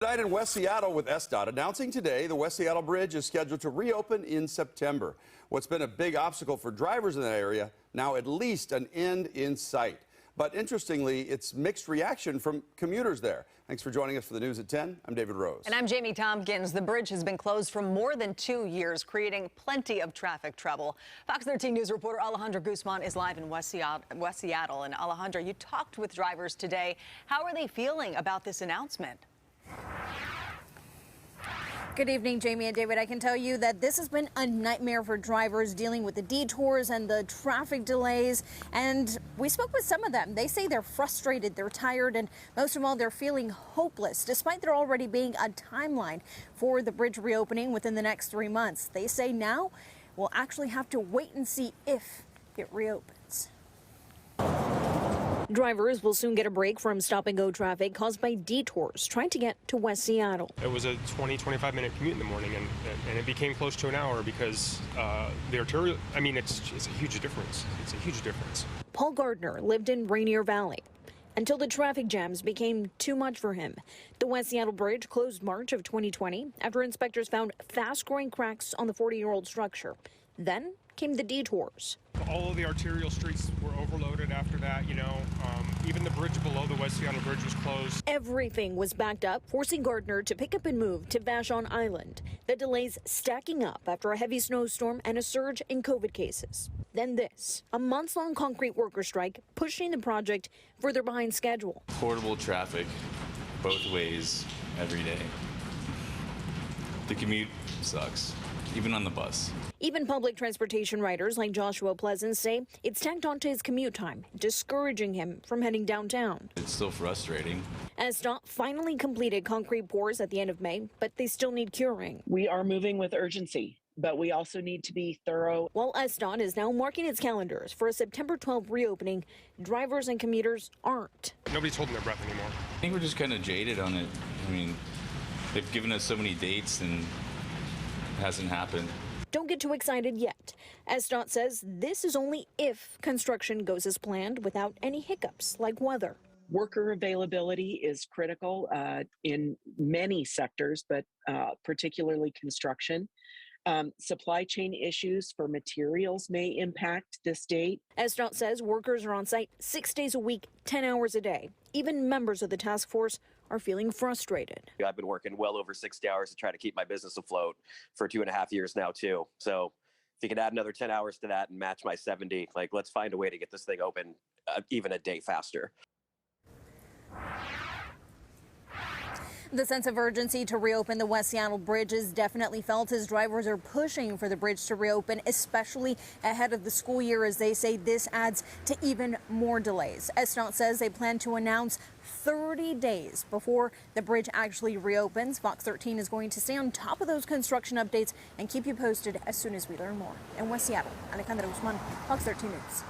Tonight in West Seattle with SDOT announcing today the West Seattle Bridge is scheduled to reopen in September. What's been a big obstacle for drivers in that area, now at least an end in sight. But interestingly, it's mixed reaction from commuters there. Thanks for joining us for the news at 10. I'm David Rose. And I'm Jamie Tompkins. The bridge has been closed for more than 2 years, creating plenty of traffic trouble. Fox 13 News reporter Alejandra Guzman is live in West Seattle. And Alejandra, you talked with drivers today. How are they feeling about this announcement? Good evening, Jamie and David. I can tell you that this has been a nightmare for drivers dealing with the detours and the traffic delays. And we spoke with some of them. They say they're frustrated, they're tired, and most of all, they're feeling hopeless, despite there already being a timeline for the bridge reopening within the next 3 months. They say now we'll actually have to wait and see if it reopens. Drivers will soon get a break from stop-and-go traffic caused by detours trying to get to West Seattle. It was a 20-25 minute commute in the morning, and it became close to an hour because the arterial, it's a huge difference. It's a huge difference. Paul Gardner lived in Rainier Valley until the traffic jams became too much for him. The West Seattle Bridge closed March of 2020 after inspectors found fast-growing cracks on the 40-year-old structure. Then came the detours. All of the arterial streets were overloaded after that, even the bridge below the West Seattle Bridge was closed. Everything was backed up, forcing Gardner to pick up and move to Vashon Island. The delays stacking up after a heavy snowstorm and a surge in COVID cases. Then this, a months-long concrete worker strike pushing the project further behind schedule. Portable traffic both ways every day. The commute sucks, even on the bus. Even public transportation riders like Joshua Pleasant say it's tacked onto his commute time, discouraging him from heading downtown. It's still frustrating. SDOT finally completed concrete pours at the end of May, but they still need curing. We are moving with urgency, but we also need to be thorough. While SDOT is now marking its calendars for a September 12th reopening, drivers and commuters aren't. Nobody's holding their breath anymore. I think we're just kind of jaded on it. They've given us so many dates and it hasn't happened. Don't get too excited yet. SDOT says this is only if construction goes as planned without any hiccups like weather. Worker availability is critical in many sectors, but particularly construction. Supply chain issues for materials may impact this date. SDOT says workers are on site 6 days a week, 10 hours a day. Even members of the task force are feeling frustrated. I've been working well over 60 hours to try to keep my business afloat for 2.5 years now, too. So if you could add another 10 hours to that and match my 70, let's find a way to get this thing open even a day faster. The sense of urgency to reopen the West Seattle Bridge is definitely felt as drivers are pushing for the bridge to reopen, especially ahead of the school year, as they say this adds to even more delays. SDOT says they plan to announce 30 days before the bridge actually reopens. Fox 13 is going to stay on top of those construction updates and keep you posted as soon as we learn more. In West Seattle, Alejandra Guzman, Fox 13 News.